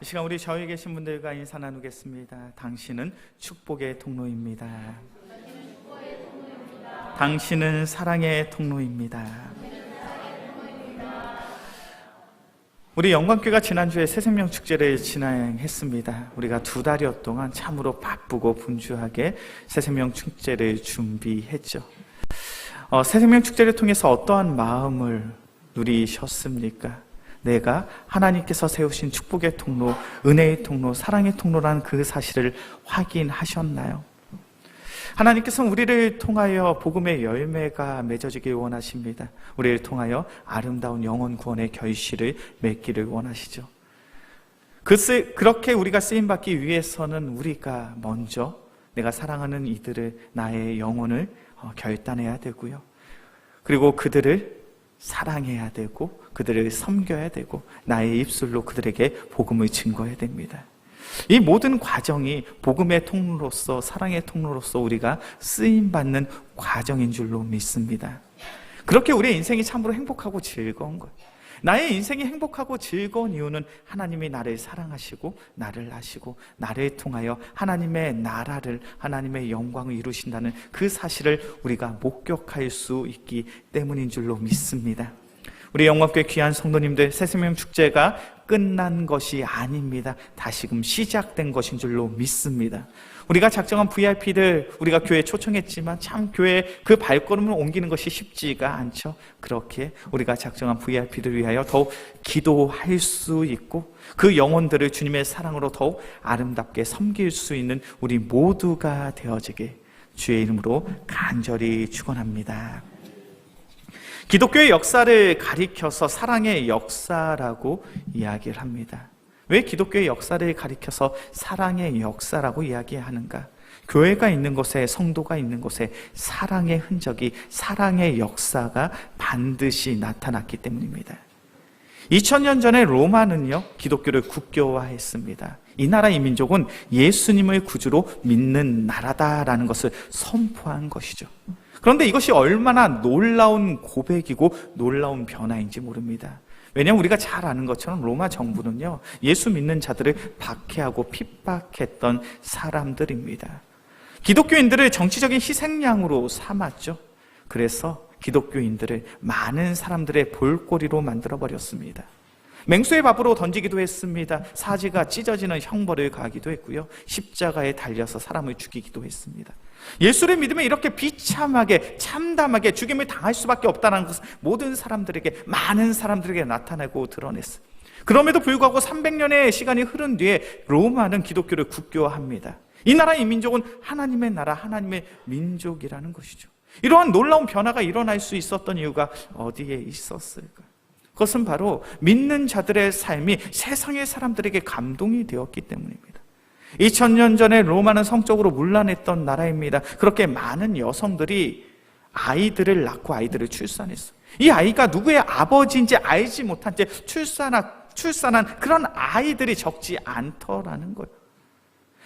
이 시간 우리 저희 계신 분들과 인사 나누겠습니다. 당신은 축복의 통로입니다. 당신은 사랑의 통로입니다. 우리 영광교회가 지난주에 새생명 축제를 진행했습니다. 우리가 2달여 동안 참으로 바쁘고 분주하게 새생명 축제를 준비했죠. 새생명 축제를 통해서 어떠한 마음을 누리셨습니까? 내가 하나님께서 세우신 축복의 통로, 은혜의 통로, 사랑의 통로라는 그 사실을 확인하셨나요? 하나님께서는 우리를 통하여 복음의 열매가 맺어지길 원하십니다. 우리를 통하여 아름다운 영혼 구원의 결실을 맺기를 원하시죠. 그렇게 우리가 쓰임받기 위해서는 우리가 먼저 내가 사랑하는 이들을, 나의 영혼을 결단해야 되고요. 그리고 그들을 사랑해야 되고 그들을 섬겨야 되고 나의 입술로 그들에게 복음을 증거해야 됩니다. 이 모든 과정이 복음의 통로로서, 사랑의 통로로서 우리가 쓰임받는 과정인 줄로 믿습니다. 그렇게 우리의 인생이 참으로 행복하고 즐거운 거예요. 나의 인생이 행복하고 즐거운 이유는 하나님이 나를 사랑하시고 나를 아시고 나를 통하여 하나님의 나라를, 하나님의 영광을 이루신다는 그 사실을 우리가 목격할 수 있기 때문인 줄로 믿습니다. 우리 영광교회 귀한 성도님들, 새생명 축제가 끝난 것이 아닙니다. 다시금 시작된 것인 줄로 믿습니다. 우리가 작정한 VIP들, 우리가 교회에 초청했지만 참 교회에 그 발걸음을 옮기는 것이 쉽지가 않죠. 그렇게 우리가 작정한 VIP들을 위하여 더욱 기도할 수 있고 그 영혼들을 주님의 사랑으로 더욱 아름답게 섬길 수 있는 우리 모두가 되어지길 주의 이름으로 간절히 축원합니다. 기독교의 역사를 가리켜서 사랑의 역사라고 이야기를 합니다. 왜 기독교의 역사를 가리켜서 사랑의 역사라고 이야기하는가? 교회가 있는 곳에, 성도가 있는 곳에 사랑의 흔적이, 사랑의 역사가 반드시 나타났기 때문입니다. 2000년 전에 로마는요, 기독교를 국교화했습니다. 이 나라 이 민족은 예수님을 구주로 믿는 나라다라는 것을 선포한 것이죠. 그런데 이것이 얼마나 놀라운 고백이고 놀라운 변화인지 모릅니다. 왜냐하면 우리가 잘 아는 것처럼 로마 정부는요, 예수 믿는 자들을 박해하고 핍박했던 사람들입니다. 기독교인들을 정치적인 희생양으로 삼았죠. 그래서 기독교인들을 많은 사람들의 볼거리로 만들어버렸습니다. 맹수의 밥으로 던지기도 했습니다. 사지가 찢어지는 형벌을 가하기도 했고요. 십자가에 달려서 사람을 죽이기도 했습니다. 예수를 믿으면 이렇게 비참하게, 참담하게 죽임을 당할 수밖에 없다는 것을 모든 사람들에게, 많은 사람들에게 나타내고 드러냈어요. 그럼에도 불구하고 300년의 시간이 흐른 뒤에 로마는 기독교를 국교화합니다. 이 나라 이 민족은 하나님의 나라, 하나님의 민족이라는 것이죠. 이러한 놀라운 변화가 일어날 수 있었던 이유가 어디에 있었을까? 그것은 바로 믿는 자들의 삶이 세상의 사람들에게 감동이 되었기 때문입니다. 2000년 전에 로마는 성적으로 문란했던 나라입니다. 그렇게 많은 여성들이 아이들을 낳고 아이들을 출산했어요. 이 아이가 누구의 아버지인지 알지 못한 채 출산한 그런 아이들이 적지 않더라는 거예요.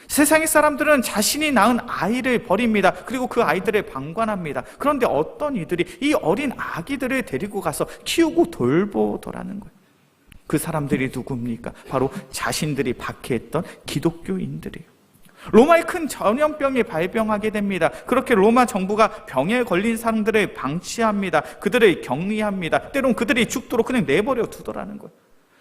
세상의 사람들은 자신이 낳은 아이를 버립니다. 그리고 그 아이들을 방관합니다. 그런데 어떤 이들이 이 어린 아기들을 데리고 가서 키우고 돌보더라는 거예요. 그 사람들이 누굽니까? 바로 자신들이 박해했던 기독교인들이에요. 로마에 큰 전염병이 발병하게 됩니다. 그렇게 로마 정부가 병에 걸린 사람들을 방치합니다. 그들을 격리합니다. 때론 그들이 죽도록 그냥 내버려 두더라는 거예요.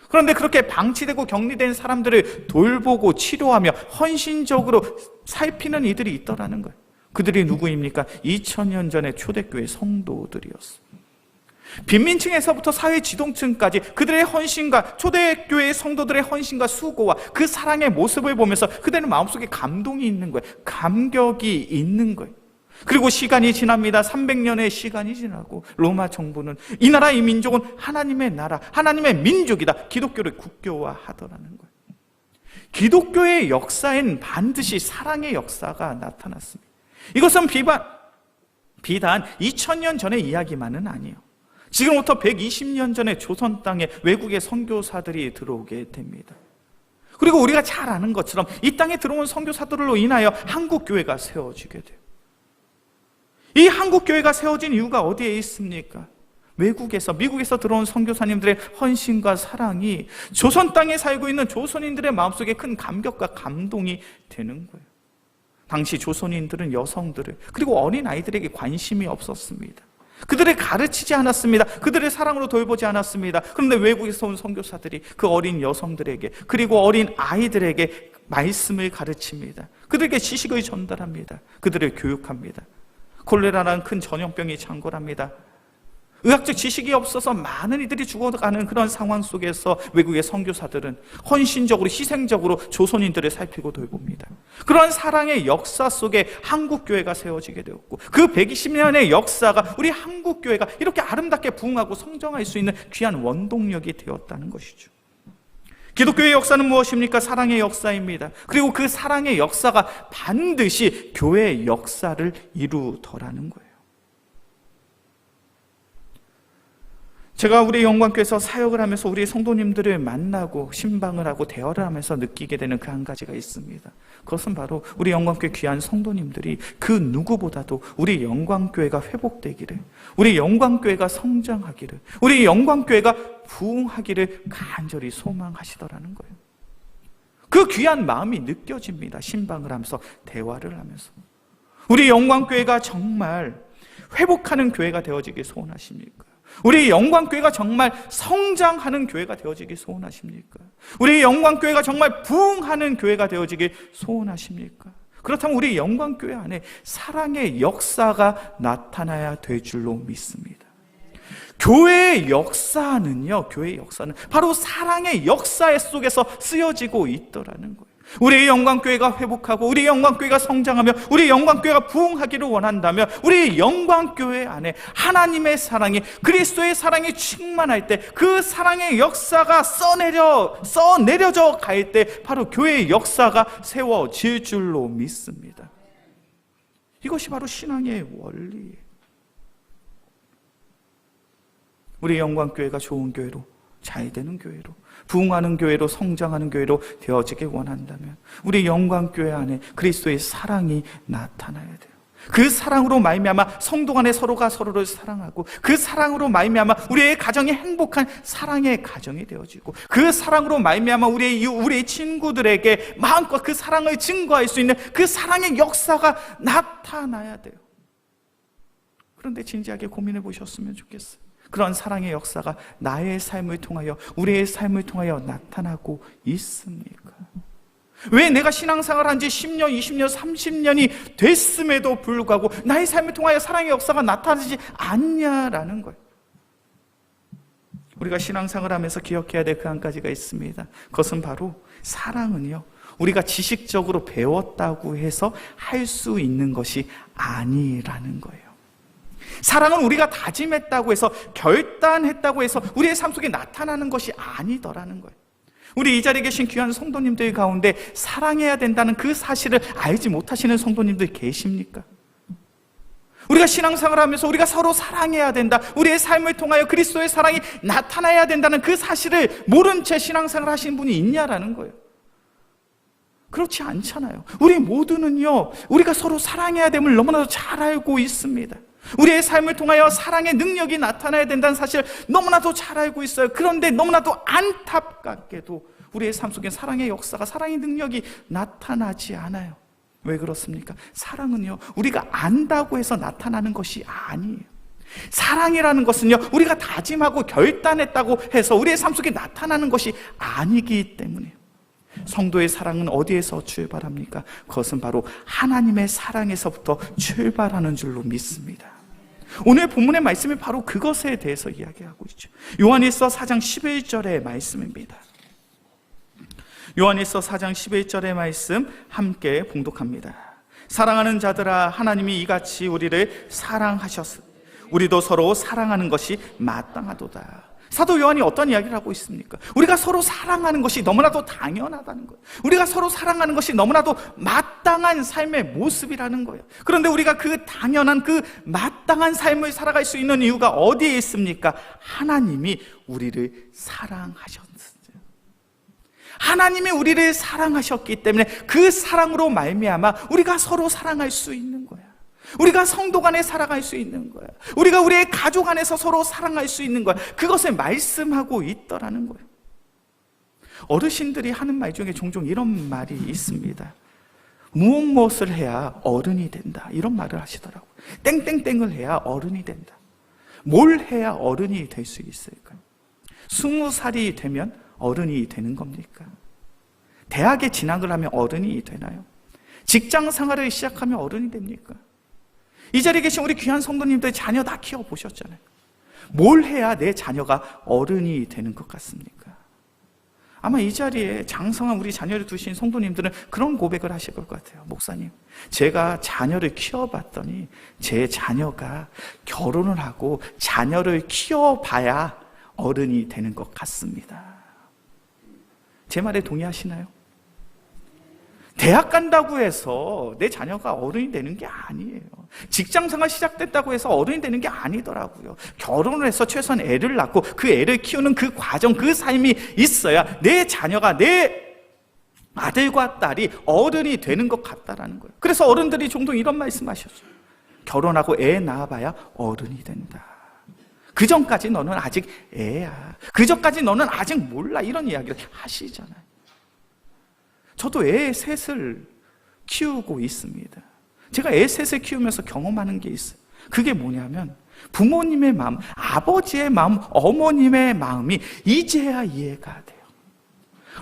그런데 그렇게 방치되고 격리된 사람들을 돌보고 치료하며 헌신적으로 살피는 이들이 있더라는 거예요. 그들이 누구입니까? 2000년 전의 초대교회 성도들이었습니다. 빈민층에서부터 사회 지도층까지 그들의 헌신과, 초대교회의 성도들의 헌신과 수고와 그 사랑의 모습을 보면서 그들의 마음속에 감동이 있는 거예요. 감격이 있는 거예요. 그리고 시간이 지납니다. 300년의 시간이 지나고 로마 정부는 이 나라 이 민족은 하나님의 나라, 하나님의 민족이다, 기독교를 국교화하더라는 거예요. 기독교의 역사엔 반드시 사랑의 역사가 나타났습니다. 이것은 비단 2000년 전의 이야기만은 아니에요. 지금부터 120년 전에 조선 땅에 외국의 선교사들이 들어오게 됩니다. 그리고 우리가 잘 아는 것처럼 이 땅에 들어온 선교사들로 인하여 한국교회가 세워지게 돼요. 이 한국교회가 세워진 이유가 어디에 있습니까? 외국에서, 미국에서 들어온 선교사님들의 헌신과 사랑이 조선 땅에 살고 있는 조선인들의 마음속에 큰 감격과 감동이 되는 거예요. 당시 조선인들은 여성들을, 그리고 어린아이들에게 관심이 없었습니다. 그들을 가르치지 않았습니다. 그들을 사랑으로 돌보지 않았습니다. 그런데 외국에서 온 선교사들이 그 어린 여성들에게, 그리고 어린 아이들에게 말씀을 가르칩니다. 그들에게 지식을 전달합니다. 그들을 교육합니다. 콜레라라는 큰 전염병이 창궐합니다. 의학적 지식이 없어서 많은 이들이 죽어가는 그런 상황 속에서 외국의 선교사들은 헌신적으로, 희생적으로 조선인들을 살피고 돌봅니다. 그런 사랑의 역사 속에 한국교회가 세워지게 되었고, 그 120년의 역사가 우리 한국교회가 이렇게 아름답게 부흥하고 성장할 수 있는 귀한 원동력이 되었다는 것이죠. 기독교의 역사는 무엇입니까? 사랑의 역사입니다. 그리고 그 사랑의 역사가 반드시 교회의 역사를 이루더라는 거예요. 제가 우리 영광교회에서 사역을 하면서 우리 성도님들을 만나고 신방을 하고 대화를 하면서 느끼게 되는 그 한 가지가 있습니다. 그것은 바로 우리 영광교회 귀한 성도님들이 그 누구보다도 우리 영광교회가 회복되기를, 우리 영광교회가 성장하기를, 우리 영광교회가 부흥하기를 간절히 소망하시더라는 거예요. 그 귀한 마음이 느껴집니다. 신방을 하면서, 대화를 하면서. 우리 영광교회가 정말 회복하는 교회가 되어지길 소원하십니까? 우리 영광교회가 정말 성장하는 교회가 되어지길 소원하십니까? 우리 영광교회가 정말 부흥하는 교회가 되어지길 소원하십니까? 그렇다면 우리 영광교회 안에 사랑의 역사가 나타나야 될 줄로 믿습니다. 교회의 역사는요, 교회의 역사는 바로 사랑의 역사 속에서 쓰여지고 있더라는 거예요. 우리 영광교회가 회복하고 우리 영광교회가 성장하며 우리 영광교회가 부흥하기를 원한다면 우리 영광교회 안에 하나님의 사랑이, 그리스도의 사랑이 충만할 때, 그 사랑의 역사가 써내려져 갈 때 바로 교회의 역사가 세워질 줄로 믿습니다. 이것이 바로 신앙의 원리예요. 우리 영광교회가 좋은 교회로, 잘 되는 교회로, 부흥하는 교회로, 성장하는 교회로 되어지길 원한다면 우리 영광교회 안에 그리스도의 사랑이 나타나야 돼요. 그 사랑으로 말미암아 성도 간에 서로가 서로를 사랑하고, 그 사랑으로 말미암아 우리의 가정이 행복한 사랑의 가정이 되어지고, 그 사랑으로 말미암아 우리의 친구들에게 마음껏 그 사랑을 증거할 수 있는 그 사랑의 역사가 나타나야 돼요. 그런데 진지하게 고민해 보셨으면 좋겠어요. 그런 사랑의 역사가 나의 삶을 통하여, 우리의 삶을 통하여 나타나고 있습니까? 왜 내가 신앙생활을 한 지 10년, 20년, 30년이 됐음에도 불구하고 나의 삶을 통하여 사랑의 역사가 나타나지 않냐라는 거예요. 우리가 신앙생활을 하면서 기억해야 될 그 한 가지가 있습니다. 그것은 바로 사랑은요, 우리가 지식적으로 배웠다고 해서 할 수 있는 것이 아니라는 거예요. 사랑은 우리가 다짐했다고 해서, 결단했다고 해서 우리의 삶 속에 나타나는 것이 아니더라는 거예요. 우리 이 자리에 계신 귀한 성도님들 가운데 사랑해야 된다는 그 사실을 알지 못하시는 성도님들 계십니까? 우리가 신앙생활을 하면서 우리가 서로 사랑해야 된다, 우리의 삶을 통하여 그리스도의 사랑이 나타나야 된다는 그 사실을 모른 채 신앙생활을 하시는 분이 있냐라는 거예요. 그렇지 않잖아요. 우리 모두는요, 우리가 서로 사랑해야 됨을 너무나도 잘 알고 있습니다. 우리의 삶을 통하여 사랑의 능력이 나타나야 된다는 사실을 너무나도 잘 알고 있어요. 그런데 너무나도 안타깝게도 우리의 삶 속에 사랑의 역사가, 사랑의 능력이 나타나지 않아요. 왜 그렇습니까? 사랑은요, 우리가 안다고 해서 나타나는 것이 아니에요. 사랑이라는 것은요, 우리가 다짐하고 결단했다고 해서 우리의 삶 속에 나타나는 것이 아니기 때문에요. 성도의 사랑은 어디에서 출발합니까? 그것은 바로 하나님의 사랑에서부터 출발하는 줄로 믿습니다. 오늘 본문의 말씀이 바로 그것에 대해서 이야기하고 있죠. 요한일서 4장 11절의 말씀입니다. 요한일서 4장 11절의 말씀 함께 봉독합니다. 사랑하는 자들아, 하나님이 이같이 우리를 사랑하셨으니 우리도 서로 사랑하는 것이 마땅하도다. 사도 요한이 어떤 이야기를 하고 있습니까? 우리가 서로 사랑하는 것이 너무나도 당연하다는 거예요. 우리가 서로 사랑하는 것이 너무나도 마땅한 삶의 모습이라는 거예요. 그런데 우리가 그 당연한, 그 마땅한 삶을 살아갈 수 있는 이유가 어디에 있습니까? 하나님이 우리를 사랑하셨어요. 하나님이 우리를 사랑하셨기 때문에 그 사랑으로 말미암아 우리가 서로 사랑할 수 있는 거야. 우리가 성도 간에 살아갈 수 있는 거야. 우리가 우리의 가족 안에서 서로 사랑할 수 있는 거야. 그것을 말씀하고 있더라는 거예요. 어르신들이 하는 말 중에 종종 이런 말이 있습니다. 무엇을 해야 어른이 된다, 이런 말을 하시더라고요. 땡땡땡을 해야 어른이 된다. 뭘 해야 어른이 될 수 있을까요? 20살이 되면 어른이 되는 겁니까? 대학에 진학을 하면 어른이 되나요? 직장 생활을 시작하면 어른이 됩니까? 이 자리에 계신 우리 귀한 성도님들 자녀 다 키워보셨잖아요. 뭘 해야 내 자녀가 어른이 되는 것 같습니까? 아마 이 자리에 장성한 우리 자녀를 두신 성도님들은 그런 고백을 하실 것 같아요. 목사님, 제가 자녀를 키워봤더니 제 자녀가 결혼을 하고 자녀를 키워봐야 어른이 되는 것 같습니다. 제 말에 동의하시나요? 대학 간다고 해서 내 자녀가 어른이 되는 게 아니에요. 직장생활 시작됐다고 해서 어른이 되는 게 아니더라고요. 결혼을 해서 최소한 애를 낳고 그 애를 키우는 그 과정, 그 삶이 있어야 내 자녀가, 내 아들과 딸이 어른이 되는 것 같다라는 거예요. 그래서 어른들이 종종 이런 말씀하셨죠. 결혼하고 애 낳아봐야 어른이 된다. 그 전까지 너는 아직 애야. 그 전까지 너는 아직 몰라. 이런 이야기를 하시잖아요. 저도 애 셋을 키우고 있습니다. 제가 애 셋을 키우면서 경험하는 게 있어요. 그게 뭐냐면 부모님의 마음, 아버지의 마음, 어머님의 마음이 이제야 이해가 돼요.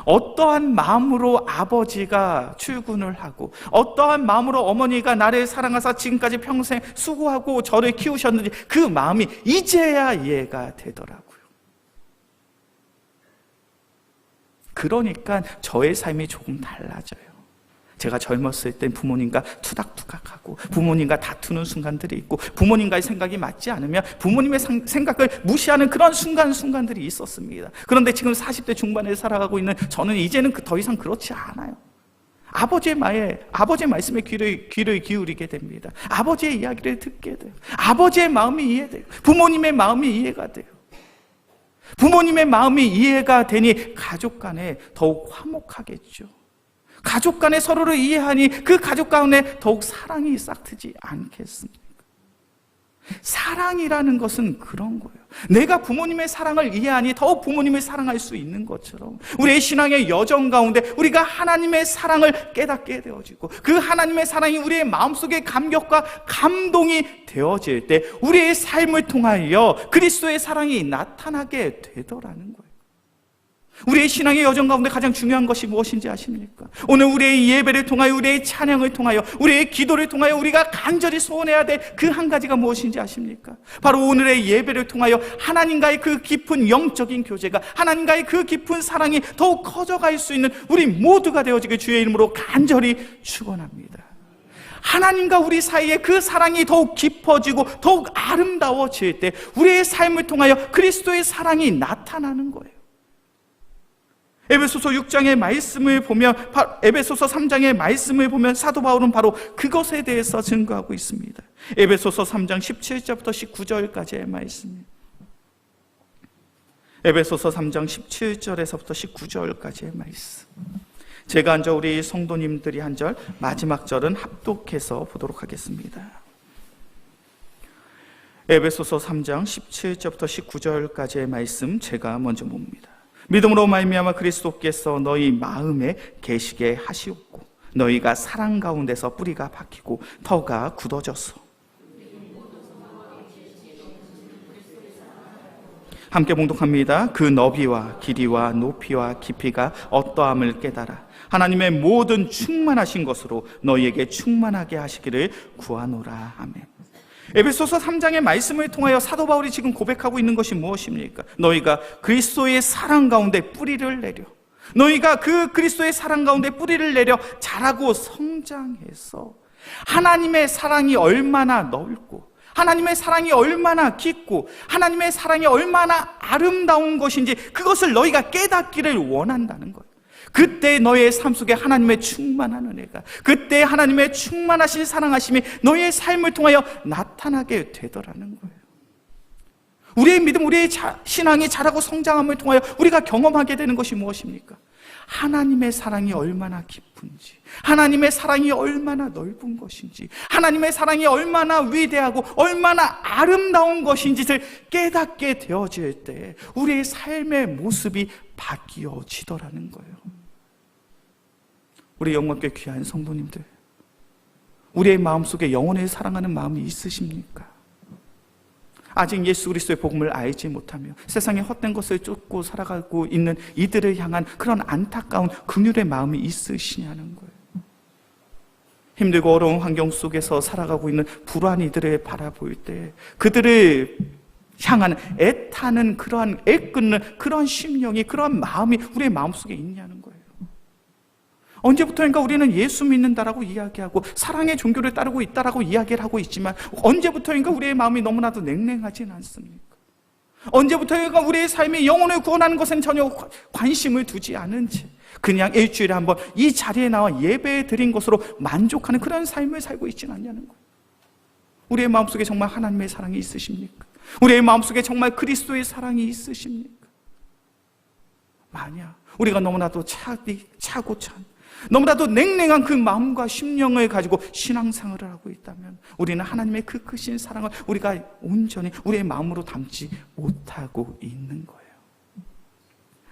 어떠한 마음으로 아버지가 출근을 하고 어떠한 마음으로 어머니가 나를 사랑하사 지금까지 평생 수고하고 저를 키우셨는지 그 마음이 이제야 이해가 되더라고요. 그러니까 저의 삶이 조금 달라져요. 제가 젊었을 땐 부모님과 투닥투닥하고 부모님과 다투는 순간들이 있고 부모님과의 생각이 맞지 않으면 부모님의 생각을 무시하는 그런 순간들이 있었습니다. 그런데 지금 40대 중반에 살아가고 있는 저는 이제는 더 이상 그렇지 않아요. 아버지의 말씀에 귀를 기울이게 됩니다. 아버지의 이야기를 듣게 돼요. 아버지의 마음이 이해돼요. 부모님의 마음이 이해가 돼요. 부모님의 마음이 이해가 되니 가족 간에 더욱 화목하겠죠. 가족 간에 서로를 이해하니 그 가족 가운데 더욱 사랑이 싹트지 않겠습니까? 사랑이라는 것은 그런 거예요. 내가 부모님의 사랑을 이해하니 더욱 부모님을 사랑할 수 있는 것처럼 우리의 신앙의 여정 가운데 우리가 하나님의 사랑을 깨닫게 되어지고 그 하나님의 사랑이 우리의 마음속에 감격과 감동이 되어질 때 우리의 삶을 통하여 그리스도의 사랑이 나타나게 되더라는 거예요. 우리의 신앙의 여정 가운데 가장 중요한 것이 무엇인지 아십니까? 오늘 우리의 예배를 통하여, 우리의 찬양을 통하여, 우리의 기도를 통하여 우리가 간절히 소원해야 될 그 한 가지가 무엇인지 아십니까? 바로 오늘의 예배를 통하여 하나님과의 그 깊은 영적인 교제가, 하나님과의 그 깊은 사랑이 더욱 커져갈 수 있는 우리 모두가 되어지길 주의 이름으로 간절히 축원합니다. 하나님과 우리 사이에 그 사랑이 더욱 깊어지고 더욱 아름다워질 때 우리의 삶을 통하여 그리스도의 사랑이 나타나는 거예요. 에베소서 6장의 말씀을 보면, 에베소서 3장의 말씀을 보면 사도 바울은 바로 그것에 대해서 증거하고 있습니다. 에베소서 3장 17절부터 19절까지의 말씀입니다. 에베소서 3장 17절에서부터 19절까지의 말씀. 제가 한 절, 우리 성도님들이 한 절, 마지막 절은 합독해서 보도록 하겠습니다. 에베소서 3장 17절부터 19절까지의 말씀 제가 먼저 봅니다. 믿음으로 말미암아 그리스도께서 너희 마음에 계시게 하시옵고 너희가 사랑 가운데서 뿌리가 박히고 터가 굳어져서 함께 봉독합니다. 그 너비와 길이와 높이와 깊이가 어떠함을 깨달아 하나님의 모든 충만하신 것으로 너희에게 충만하게 하시기를 구하노라. 아멘. 에베소서 3장의 말씀을 통하여 사도 바울이 지금 고백하고 있는 것이 무엇입니까? 너희가 그리스도의 사랑 가운데 뿌리를 내려, 너희가 그 그리스도의 사랑 가운데 뿌리를 내려 자라고 성장해서 하나님의 사랑이 얼마나 넓고 하나님의 사랑이 얼마나 깊고 하나님의 사랑이 얼마나 아름다운 것인지 그것을 너희가 깨닫기를 원한다는 거예요. 그때 너의 삶 속에 하나님의 충만한 은혜가, 그때 하나님의 충만하신 사랑하심이 너의 삶을 통하여 나타나게 되더라는 거예요. 우리의 믿음, 우리의 신앙이 자라고 성장함을 통하여 우리가 경험하게 되는 것이 무엇입니까? 하나님의 사랑이 얼마나 깊은지, 하나님의 사랑이 얼마나 넓은 것인지, 하나님의 사랑이 얼마나 위대하고 얼마나 아름다운 것인지를 깨닫게 되어질 때 우리의 삶의 모습이 바뀌어지더라는 거예요. 우리 영광께 귀한 성도님들, 우리의 마음속에 영혼을 사랑하는 마음이 있으십니까? 아직 예수 그리스도의 복음을 알지 못하며 세상의 헛된 것을 쫓고 살아가고 있는 이들을 향한 그런 안타까운 긍휼의 마음이 있으시냐는 거예요. 힘들고 어려운 환경 속에서 살아가고 있는 불우한 이들을 바라볼 때 그들을 향한 애타는 그러한 애끓는 그런 심령이, 그러한 마음이 우리의 마음속에 있냐는 거예요. 언제부터인가 우리는 예수 믿는다라고 이야기하고 사랑의 종교를 따르고 있다라고 이야기를 하고 있지만 언제부터인가 우리의 마음이 너무나도 냉랭하진 않습니까? 언제부터인가 우리의 삶이 영혼을 구원하는 것은 전혀 관심을 두지 않은 채 그냥 일주일에 한번 이 자리에 나와 예배 드린 것으로 만족하는 그런 삶을 살고 있지는 않냐는 거예요. 우리의 마음속에 정말 하나님의 사랑이 있으십니까? 우리의 마음속에 정말 그리스도의 사랑이 있으십니까? 만약 우리가 너무나도 차고 찬, 너무나도 냉랭한 그 마음과 심령을 가지고 신앙생활을 하고 있다면 우리는 하나님의 그 크신 사랑을 우리가 온전히 우리의 마음으로 담지 못하고 있는 거예요.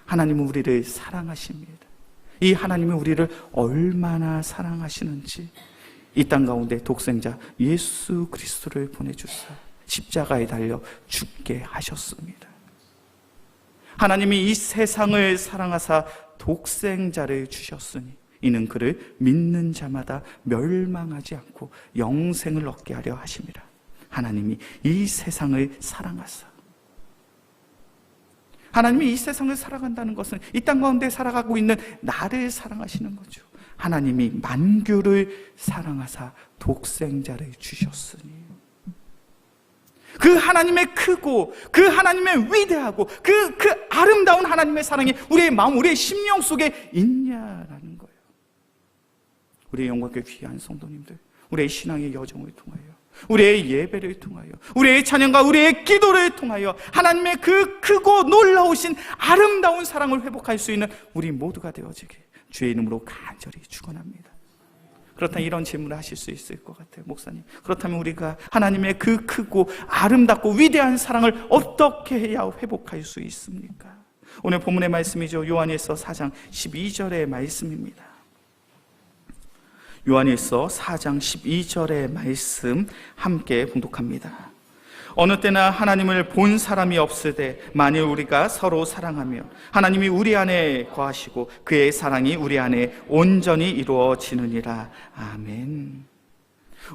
하나님은 우리를 사랑하십니다. 이 하나님은 우리를 얼마나 사랑하시는지 이 땅 가운데 독생자 예수 그리스도를 보내주사 십자가에 달려 죽게 하셨습니다. 하나님이 이 세상을 사랑하사 독생자를 주셨으니 이는 그를 믿는 자마다 멸망하지 않고 영생을 얻게 하려 하심이라. 하나님이 이 세상을 사랑하사, 하나님이 이 세상을 사랑한다는 것은 이 땅 가운데 살아가고 있는 나를 사랑하시는 거죠. 하나님이 만교를 사랑하사 독생자를 주셨으니 그 하나님의 크고 그 하나님의 위대하고 그 아름다운 하나님의 사랑이 우리의 마음, 우리의 심령 속에 있냐라는 거예요. 우리의 영광께 귀한 성도님들, 우리의 신앙의 여정을 통하여, 우리의 예배를 통하여, 우리의 찬양과 우리의 기도를 통하여 하나님의 그 크고 놀라우신 아름다운 사랑을 회복할 수 있는 우리 모두가 되어지길 주의 이름으로 간절히 축원합니다. 그렇다면 이런 질문을 하실 수 있을 것 같아요. 목사님, 그렇다면 우리가 하나님의 그 크고 아름답고 위대한 사랑을 어떻게 해야 회복할 수 있습니까? 오늘 본문의 말씀이죠. 요한일서 4장 12절의 말씀입니다. 요한일서 4장 12절의 말씀 함께 봉독합니다. 어느 때나 하나님을 본 사람이 없으되 만일 우리가 서로 사랑하면 하나님이 우리 안에 거하시고 그의 사랑이 우리 안에 온전히 이루어지느니라. 아멘.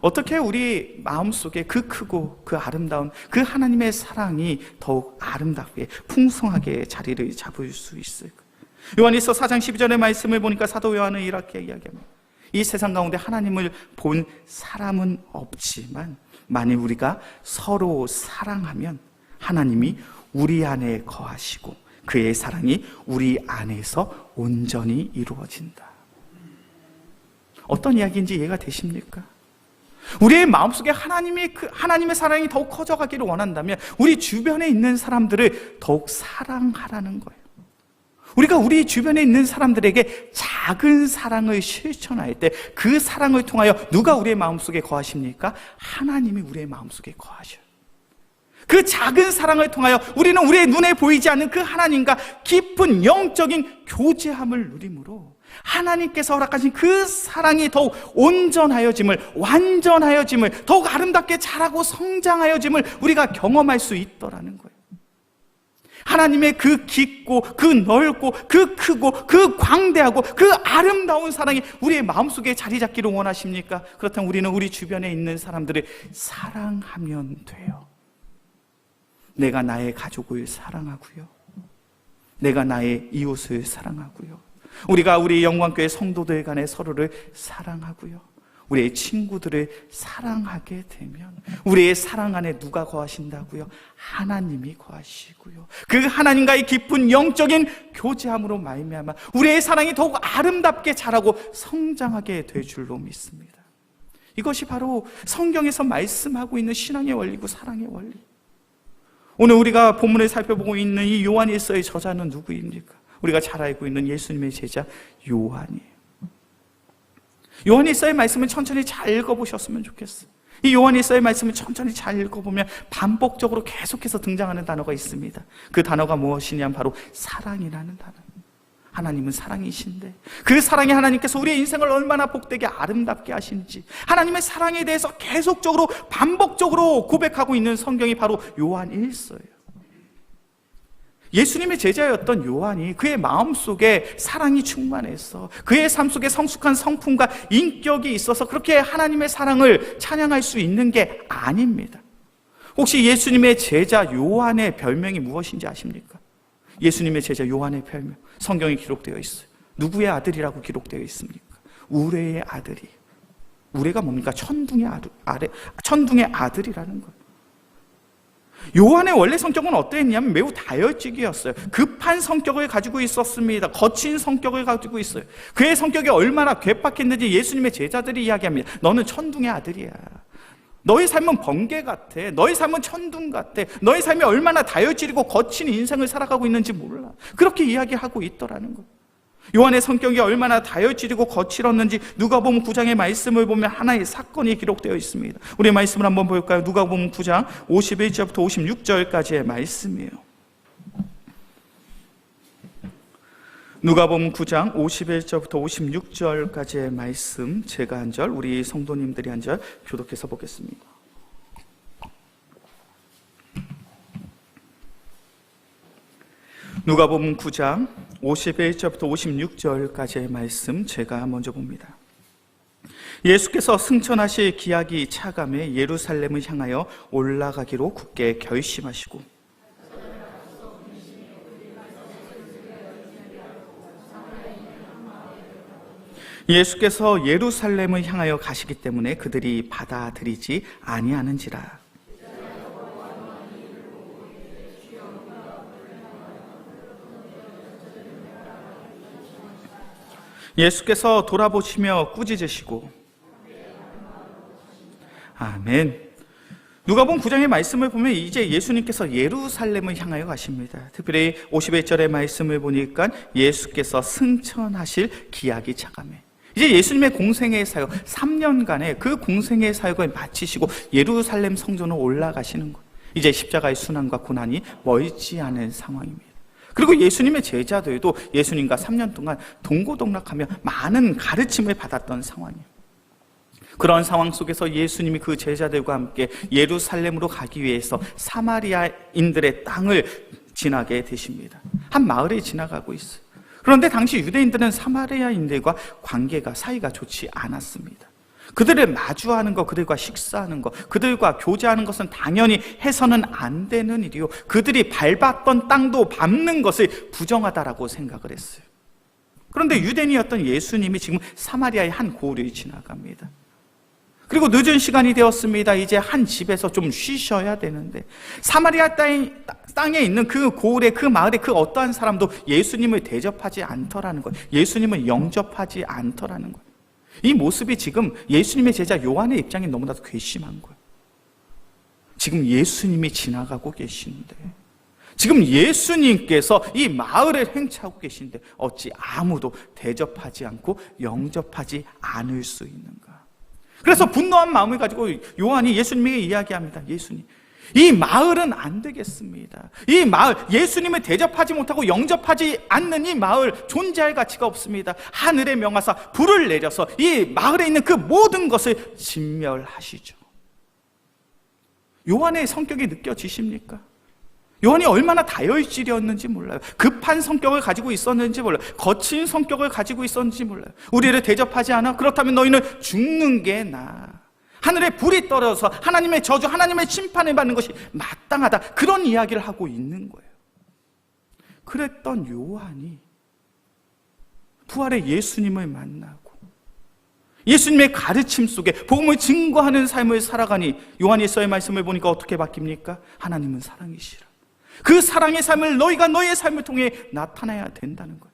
어떻게 우리 마음속에 그 크고 그 아름다운 그 하나님의 사랑이 더욱 아름답게 풍성하게 자리를 잡을 수 있을까? 요한일서 4장 12절의 말씀을 보니까 사도 요한은 이렇게 이야기합니다. 이 세상 가운데 하나님을 본 사람은 없지만 만일 우리가 서로 사랑하면 하나님이 우리 안에 거하시고 그의 사랑이 우리 안에서 온전히 이루어진다. 어떤 이야기인지 이해가 되십니까? 우리의 마음속에 하나님의 사랑이 더욱 커져가기를 원한다면 우리 주변에 있는 사람들을 더욱 사랑하라는 거예요. 우리가 우리 주변에 있는 사람들에게 작은 사랑을 실천할 때 그 사랑을 통하여 누가 우리의 마음속에 거하십니까? 하나님이 우리의 마음속에 거하셔요. 그 작은 사랑을 통하여 우리는 우리의 눈에 보이지 않는 그 하나님과 깊은 영적인 교제함을 누림으로 하나님께서 허락하신 그 사랑이 더욱 온전하여짐을, 완전하여짐을, 더욱 아름답게 자라고 성장하여짐을 우리가 경험할 수 있더라는 거예요. 하나님의 그 깊고 그 넓고 그 크고 그 광대하고 그 아름다운 사랑이 우리의 마음속에 자리 잡기를 원하십니까? 그렇다면 우리는 우리 주변에 있는 사람들을 사랑하면 돼요. 내가 나의 가족을 사랑하고요, 내가 나의 이웃을 사랑하고요, 우리가 우리 영광교회 성도들 간에 서로를 사랑하고요, 우리의 친구들을 사랑하게 되면 우리의 사랑 안에 누가 거하신다고요? 하나님이 거하시고요, 그 하나님과의 깊은 영적인 교제함으로 말미암아 우리의 사랑이 더욱 아름답게 자라고 성장하게 될 줄로 믿습니다. 이것이 바로 성경에서 말씀하고 있는 신앙의 원리고 사랑의 원리. 오늘 우리가 본문을 살펴보고 있는 이 요한일서의 저자는 누구입니까? 우리가 잘 알고 있는 예수님의 제자 요한이에요. 요한일서의 말씀을 천천히 잘 읽어보셨으면 좋겠어요. 이 요한일서의 말씀을 천천히 잘 읽어보면 반복적으로 계속해서 등장하는 단어가 있습니다. 그 단어가 무엇이냐면 바로 사랑이라는 단어. 하나님은 사랑이신데 그 사랑의 하나님께서 우리의 인생을 얼마나 복되게 아름답게 하시는지, 하나님의 사랑에 대해서 계속적으로 반복적으로 고백하고 있는 성경이 바로 요한일서예요. 예수님의 제자였던 요한이 그의 마음속에 사랑이 충만해서 그의 삶 속에 성숙한 성품과 인격이 있어서 그렇게 하나님의 사랑을 찬양할 수 있는 게 아닙니다. 혹시 예수님의 제자 요한의 별명이 무엇인지 아십니까? 예수님의 제자 요한의 별명, 성경에 기록되어 있어요. 누구의 아들이라고 기록되어 있습니까? 우레의 아들이. 우레가 뭡니까? 천둥의 아들이라는 거예요. 요한의 원래 성격은 어땠냐면 매우 다혈질이었어요. 급한 성격을 가지고 있었습니다. 거친 성격을 가지고 있어요. 그의 성격이 얼마나 괴팍했는지 예수님의 제자들이 이야기합니다. 너는 천둥의 아들이야. 너의 삶은 번개 같아. 너의 삶은 천둥 같아. 너의 삶이 얼마나 다혈질이고 거친 인생을 살아가고 있는지 몰라. 그렇게 이야기하고 있더라는 거예요. 요한의 성격이 얼마나 다혈질이고 거칠었는지 누가복음 9장의 말씀을 보면 하나의 사건이 기록되어 있습니다. 우리 말씀을 한번 볼까요? 누가복음 9장 51절부터 56절까지의 말씀이에요. 누가복음 9장 51절부터 56절까지의 말씀, 제가 한 절, 우리 성도님들이 한 절 교독해서 보겠습니다. 누가복음 9장 51절부터 56절까지의 말씀, 제가 먼저 봅니다. 예수께서 승천하실 기약이 차감해 예루살렘을 향하여 올라가기로 굳게 결심하시고 예수께서 예루살렘을 향하여 가시기 때문에 그들이 받아들이지 아니하는지라. 예수께서 돌아보시며 꾸짖으시고, 아멘. 누가복음 9장의 말씀을 보면 이제 예수님께서 예루살렘을 향하여 가십니다. 특별히 51절의 말씀을 보니까 예수께서 승천하실 기약이 차감해. 이제 예수님의 공생의 사역, 3년간의 그 공생의 사역을 마치시고 예루살렘 성전으로 올라가시는 것. 이제 십자가의 순환과 고난이 멀지 않은 상황입니다. 그리고 예수님의 제자들도 예수님과 3년 동안 동고동락하며 많은 가르침을 받았던 상황이에요. 그런 상황 속에서 예수님이 그 제자들과 함께 예루살렘으로 가기 위해서 사마리아인들의 땅을 지나게 되십니다. 한 마을에 지나가고 있어요. 그런데 당시 유대인들은 사마리아인들과 사이가 좋지 않았습니다. 그들을 마주하는 것, 그들과 식사하는 것, 그들과 교제하는 것은 당연히 해서는 안 되는 일이요, 그들이 밟았던 땅도 밟는 것을 부정하다라고 생각을 했어요. 그런데 유대인이었던 예수님이 지금 사마리아의 한 고을을 지나갑니다. 그리고 늦은 시간이 되었습니다. 이제 한 집에서 좀 쉬셔야 되는데 사마리아 땅에 있는 그 고을의 그 마을의 그 어떠한 사람도 예수님을 대접하지 않더라는 거예요. 예수님을 영접하지 않더라는 거예요. 이 모습이 지금 예수님의 제자 요한의 입장에 너무나도 괘씸한 거예요. 지금 예수님이 지나가고 계시는데, 지금 예수님께서 이 마을을 행차하고 계시는데 어찌 아무도 대접하지 않고 영접하지 않을 수 있는가? 그래서 분노한 마음을 가지고 요한이 예수님에게 이야기합니다. 예수님, 이 마을은 안 되겠습니다. 이 마을, 예수님을 대접하지 못하고 영접하지 않는 이 마을 존재할 가치가 없습니다. 하늘의 명하사 불을 내려서 이 마을에 있는 그 모든 것을 진멸하시죠. 요한의 성격이 느껴지십니까? 요한이 얼마나 다혈질이었는지 몰라요. 급한 성격을 가지고 있었는지 몰라요. 거친 성격을 가지고 있었는지 몰라요. 우리를 대접하지 않아? 그렇다면 너희는 죽는 게 나아. 하늘에 불이 떨어져서 하나님의 저주, 하나님의 심판을 받는 것이 마땅하다. 그런 이야기를 하고 있는 거예요. 그랬던 요한이 부활의 예수님을 만나고 예수님의 가르침 속에 복음을 증거하는 삶을 살아가니 요한일서의 말씀을 보니까 어떻게 바뀝니까? 하나님은 사랑이시라. 그 사랑의 삶을 너희가 너희의 삶을 통해 나타내야 된다는 거예요.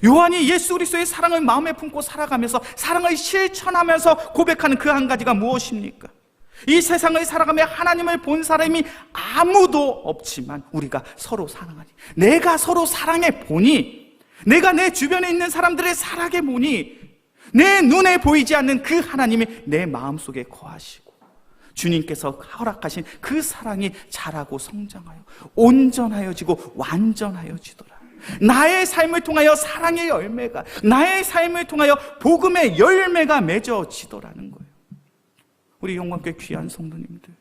요한이 예수 그리스도의 사랑을 마음에 품고 살아가면서 사랑을 실천하면서 고백하는 그 한 가지가 무엇입니까? 이 세상을 살아가며 하나님을 본 사람이 아무도 없지만 우리가 서로 사랑하니, 내가 서로 사랑해 보니 내가 내 주변에 있는 사람들의 사랑에 보니 내 눈에 보이지 않는 그 하나님이 내 마음속에 거하시고 주님께서 허락하신 그 사랑이 자라고 성장하여 온전하여지고 완전하여지더라. 나의 삶을 통하여 사랑의 열매가, 나의 삶을 통하여 복음의 열매가 맺어지더라는 거예요. 우리 영광교회 귀한 성도님들,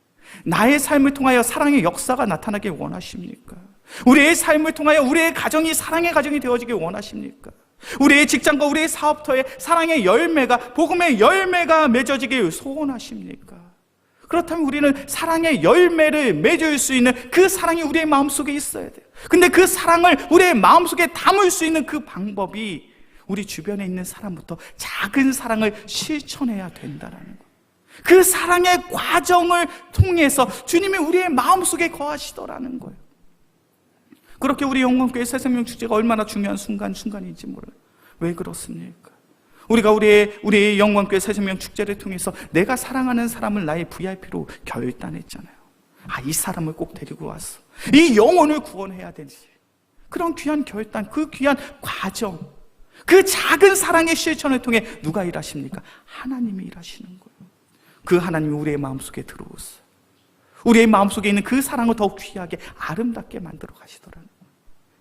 나의 삶을 통하여 사랑의 역사가 나타나길 원하십니까? 우리의 삶을 통하여 우리의 가정이 사랑의 가정이 되어지길 원하십니까? 우리의 직장과 우리의 사업터에 사랑의 열매가, 복음의 열매가 맺어지길 소원하십니까? 그렇다면 우리는 사랑의 열매를 맺을 수 있는 그 사랑이 우리의 마음속에 있어야 돼요. 근데 그 사랑을 우리의 마음속에 담을 수 있는 그 방법이 우리 주변에 있는 사람부터 작은 사랑을 실천해야 된다는 거예요. 그 사랑의 과정을 통해서 주님이 우리의 마음속에 거하시더라는 거예요. 그렇게 우리 영광교회 새생명 축제가 얼마나 중요한 순간인지 몰라요. 왜 그렇습니까? 우리가 우리의 영광교회 새생명 축제를 통해서 내가 사랑하는 사람을 나의 VIP로 결단했잖아요. 이 사람을 꼭 데리고 와서 이 영혼을 구원해야 되지. 그런 귀한 결단, 그 귀한 과정, 그 작은 사랑의 실천을 통해 누가 일하십니까? 하나님이 일하시는 거예요. 그 하나님이 우리의 마음속에 들어오세요. 우리의 마음속에 있는 그 사랑을 더욱 귀하게 아름답게 만들어 가시더라고요.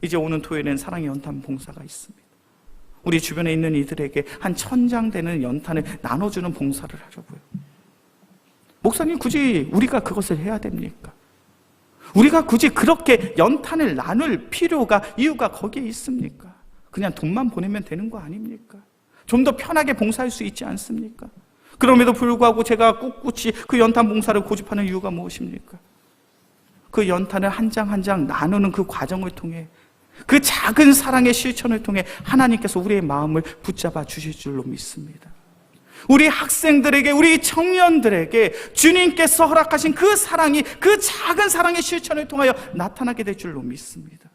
이제 오는 토요일엔 사랑의 연탄 봉사가 있습니다. 우리 주변에 있는 이들에게 한 1000장 되는 연탄을 나눠주는 봉사를 하려고요. 목사님, 굳이 우리가 그것을 해야 됩니까? 우리가 굳이 그렇게 연탄을 나눌 필요가, 이유가 거기에 있습니까? 그냥 돈만 보내면 되는 거 아닙니까? 좀 더 편하게 봉사할 수 있지 않습니까? 그럼에도 불구하고 제가 꿋꿋이 그 연탄 봉사를 고집하는 이유가 무엇입니까? 그 연탄을 한 장 한 장 나누는 그 과정을 통해, 그 작은 사랑의 실천을 통해 하나님께서 우리의 마음을 붙잡아 주실 줄로 믿습니다. 우리 학생들에게, 우리 청년들에게 주님께서 허락하신 그 사랑이, 그 작은 사랑의 실천을 통하여 나타나게 될 줄로 믿습니다.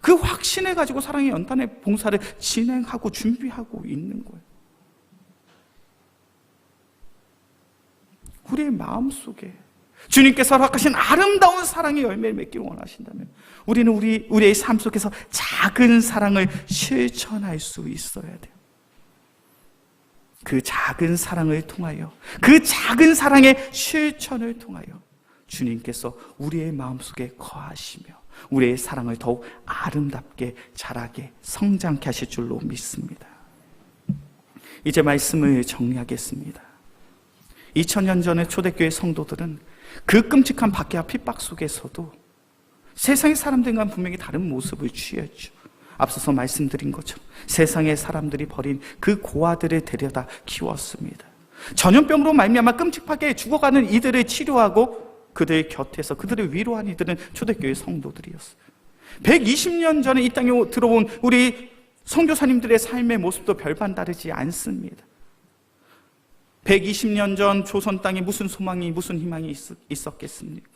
그 확신을 가지고 사랑의 연탄의 봉사를 진행하고 준비하고 있는 거예요. 우리의 마음속에 주님께서 허락하신 아름다운 사랑의 열매를 맺기를 원하신다면 우리는 우리의 삶 속에서 작은 사랑을 실천할 수 있어야 돼요. 그 작은 사랑을 통하여, 그 작은 사랑의 실천을 통하여 주님께서 우리의 마음속에 거하시며 우리의 사랑을 더욱 아름답게 자라게 성장케 하실 줄로 믿습니다. 이제 말씀을 정리하겠습니다. 2000년 전의 초대교회 성도들은 그 끔찍한 박해와 핍박 속에서도 세상의 사람들과는 분명히 다른 모습을 취했죠. 앞서서 말씀드린 것처럼 세상의 사람들이 버린 그 고아들을 데려다 키웠습니다. 전염병으로 말미암아 끔찍하게 죽어가는 이들을 치료하고 그들 곁에서 그들을 위로한 이들은 초대교회 성도들이었어요. 120년 전에 이 땅에 들어온 우리 선교사님들의 삶의 모습도 별반 다르지 않습니다. 120년 전 조선 땅에 무슨 소망이, 무슨 희망이 있었겠습니까?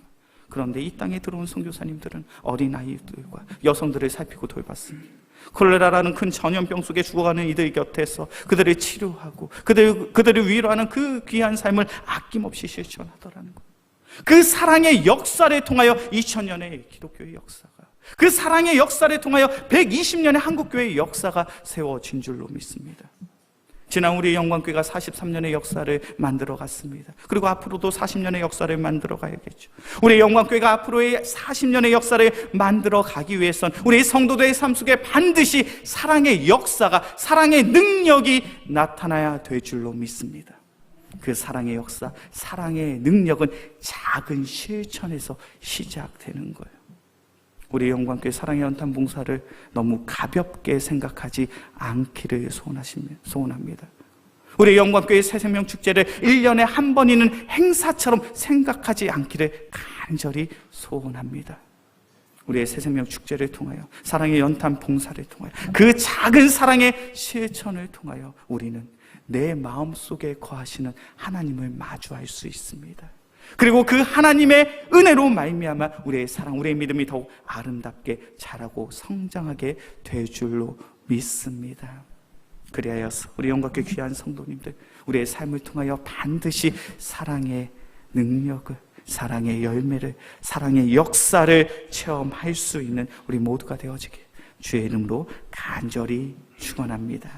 그런데 이 땅에 들어온 선교사님들은 어린아이들과 여성들을 살피고 돌봤습니다. 콜레라라는 큰 전염병 속에 죽어가는 이들 곁에서 그들을 치료하고 그들을 위로하는 그 귀한 삶을 아낌없이 실천하더라는 거예요. 그 사랑의 역사를 통하여 2000년의 기독교의 역사가, 그 사랑의 역사를 통하여 120년의 한국교회의 역사가 세워진 줄로 믿습니다. 지난 우리 영광교회가 43년의 역사를 만들어 갔습니다. 그리고 앞으로도 40년의 역사를 만들어 가야겠죠. 우리 영광교회가 앞으로의 40년의 역사를 만들어 가기 위해선 우리 성도들의 삶 속에 반드시 사랑의 역사가, 사랑의 능력이 나타나야 될 줄로 믿습니다. 그 사랑의 역사, 사랑의 능력은 작은 실천에서 시작되는 거예요. 우리 영광교회 사랑의 연탄 봉사를 너무 가볍게 생각하지 않기를 소원합니다. 우리 영광교회 새생명 축제를 1년에 한 번 있는 행사처럼 생각하지 않기를 간절히 소원합니다. 우리의 새생명 축제를 통하여, 사랑의 연탄 봉사를 통하여, 그 작은 사랑의 실천을 통하여 우리는 내 마음속에 거하시는 하나님을 마주할 수 있습니다. 그리고 그 하나님의 은혜로 말미암아 우리의 사랑, 우리의 믿음이 더욱 아름답게 자라고 성장하게 될 줄로 믿습니다. 그리하여서 우리 영광교회 귀한 성도님들, 우리의 삶을 통하여 반드시 사랑의 능력을, 사랑의 열매를, 사랑의 역사를 체험할 수 있는 우리 모두가 되어지길 주의 이름으로 간절히 축원합니다.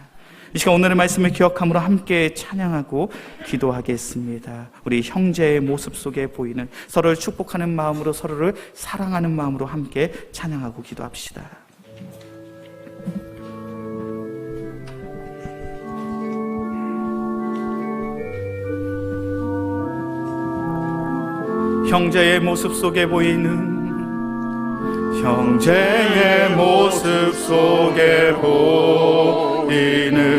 이 시간 오늘의 말씀을 기억함으로 함께 찬양하고 기도하겠습니다. 우리 형제의 모습 속에 보이는 서로를 축복하는 마음으로, 서로를 사랑하는 마음으로 함께 찬양하고 기도합시다. 형제의 모습 속에 보이는, 형제의 모습 속에 보이는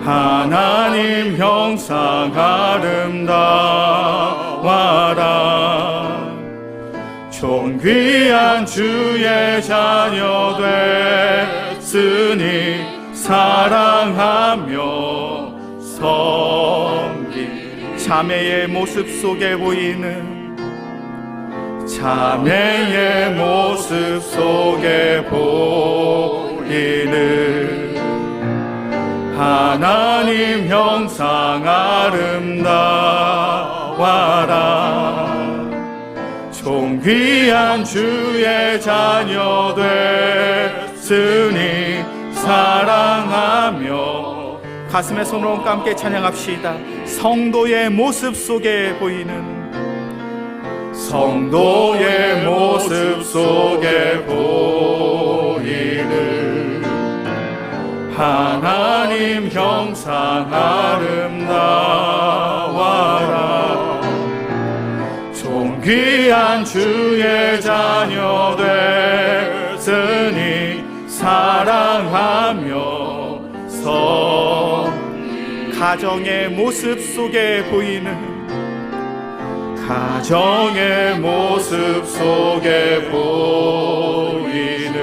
하나님 형상 아름다워라. 존귀한 주의 자녀 됐으니 사랑하며 섬기. 자매의 모습 속에 보이는, 자매의 모습 속에 보이는 하나님 형상 아름다워라. 존귀한 주의 자녀 됐으니 사랑하며. 가슴에 손으로 함께 찬양합시다. 성도의 모습 속에 보이는, 성도의 모습 속에 보이는 하나님 형상 아름다워라. 존귀한 주의 자녀 됐으니 사랑하며 섬기. 가정의 모습 속에 보이는, 가정의 모습 속에 보이는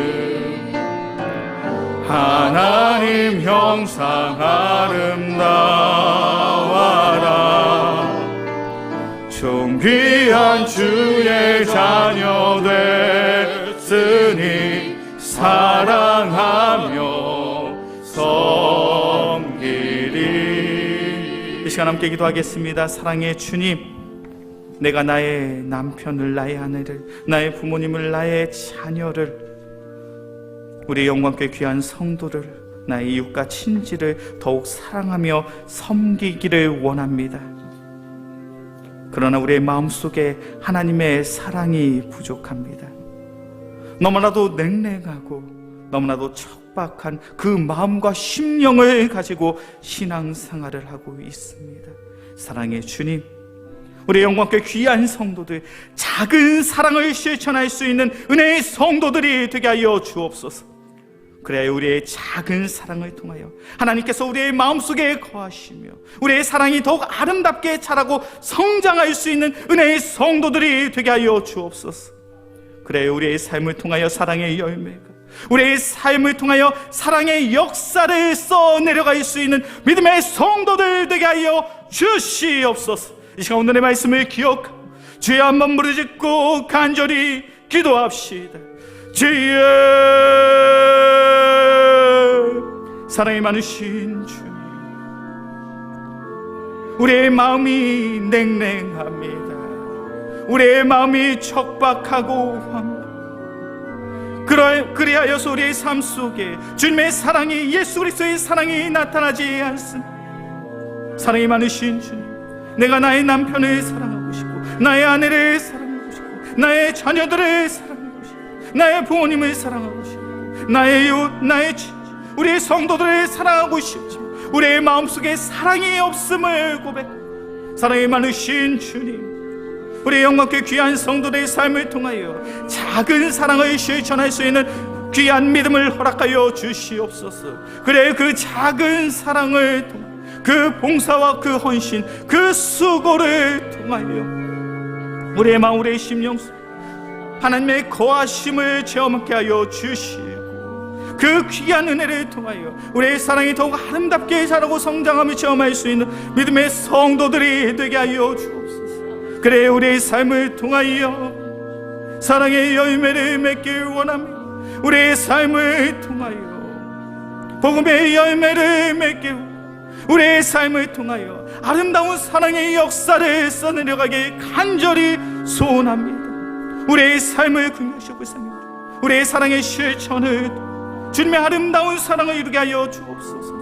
하나님 형상 아름다워라. 존귀한 주의 자녀 됐으니 사랑하며 섬기리. 이 시간 함께 기도하겠습니다. 사랑의 주님, 내가 나의 남편을, 나의 아내를, 나의 부모님을, 나의 자녀를, 우리 영광교회 귀한 성도를, 나의 이웃과 친지를 더욱 사랑하며 섬기기를 원합니다. 그러나 우리의 마음속에 하나님의 사랑이 부족합니다. 너무나도 냉랭하고 너무나도 척박한 그 마음과 심령을 가지고 신앙생활을 하고 있습니다. 사랑의 주님, 우리 영광교회 귀한 성도들, 작은 사랑을 실천할 수 있는 은혜의 성도들이 되게 하여 주옵소서. 그래야 우리의 작은 사랑을 통하여 하나님께서 우리의 마음속에 거하시며 우리의 사랑이 더욱 아름답게 자라고 성장할 수 있는 은혜의 성도들이 되게 하여 주옵소서. 그래야 우리의 삶을 통하여 사랑의 열매가, 우리의 삶을 통하여 사랑의 역사를 써내려갈 수 있는 믿음의 성도들 되게 하여 주시옵소서. 이 시간 오늘의 말씀을 기억하고 주의 한번 부르짖고 간절히 기도합시다. 주의 사랑이 많으신 주님, 우리의 마음이 냉랭합니다. 우리의 마음이 척박하고 그리하여서 우리의 삶 속에 주님의 사랑이, 예수 그리스도의 사랑이 나타나지 않습니다. 사랑이 많으신 주님, 내가 나의 남편을 사랑하고 싶고, 나의 아내를 사랑하고 싶고, 나의 자녀들을 사랑하고 싶고, 나의 부모님을 사랑하고 싶고, 나의 이웃, 나의 친지, 우리의 성도들을 사랑하고 싶지만 우리의 마음속에 사랑이 없음을 고백합니다. 사랑이 많으신 주님, 우리의 영광교회 귀한 성도들의 삶을 통하여 작은 사랑을 실천할 수 있는 귀한 믿음을 허락하여 주시옵소서. 그래, 그 작은 사랑을 통하여, 그 봉사와 그 헌신, 그 수고를 통하여 우리의 마음, 우리의 심령 속 하나님의 거하심을 체험하게 하여 주시고, 그 귀한 은혜를 통하여 우리의 사랑이 더욱 아름답게 자라고 성장하며 체험할 수 있는 믿음의 성도들이 되게 하여 주옵소서. 그래, 우리의 삶을 통하여 사랑의 열매를 맺길 원하며, 우리의 삶을 통하여 복음의 열매를 맺길 원하며, 우리의 삶을 통하여 아름다운 사랑의 역사를 써내려가길 간절히 소원합니다. 우리의 삶을 긍휼하시고 불쌍히 여기시고 우리의 사랑의 실천은 주님의 아름다운 사랑을 이루게 하여 주옵소서.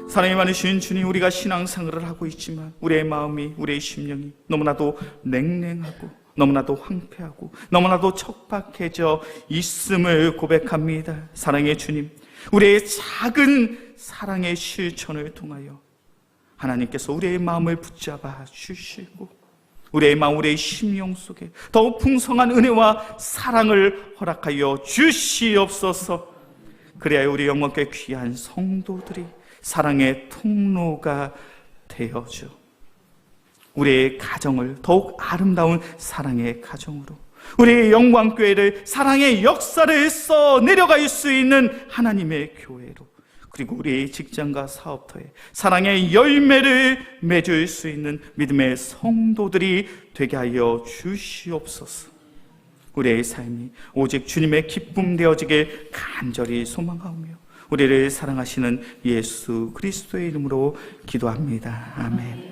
사랑이 많으신 주님, 우리가 신앙생활을 하고 있지만 우리의 마음이, 우리의 심령이 너무나도 냉랭하고 너무나도 황폐하고 너무나도 척박해져 있음을 고백합니다. 사랑의 주님, 우리의 작은 사랑의 실천을 통하여 하나님께서 우리의 마음을 붙잡아 주시고 우리의 마음, 우리의 심령 속에 더욱 풍성한 은혜와 사랑을 허락하여 주시옵소서. 그래야 우리 영광께 귀한 성도들이 사랑의 통로가 되어줘 우리의 가정을 더욱 아름다운 사랑의 가정으로, 우리의 영광교회를 사랑의 역사를 써 내려갈 수 있는 하나님의 교회로, 그리고 우리의 직장과 사업터에 사랑의 열매를 맺을 수 있는 믿음의 성도들이 되게 하여 주시옵소서. 우리의 삶이 오직 주님의 기쁨 되어지길 간절히 소망하오며 우리를 사랑하시는 예수 그리스도의 이름으로 기도합니다. 아멘.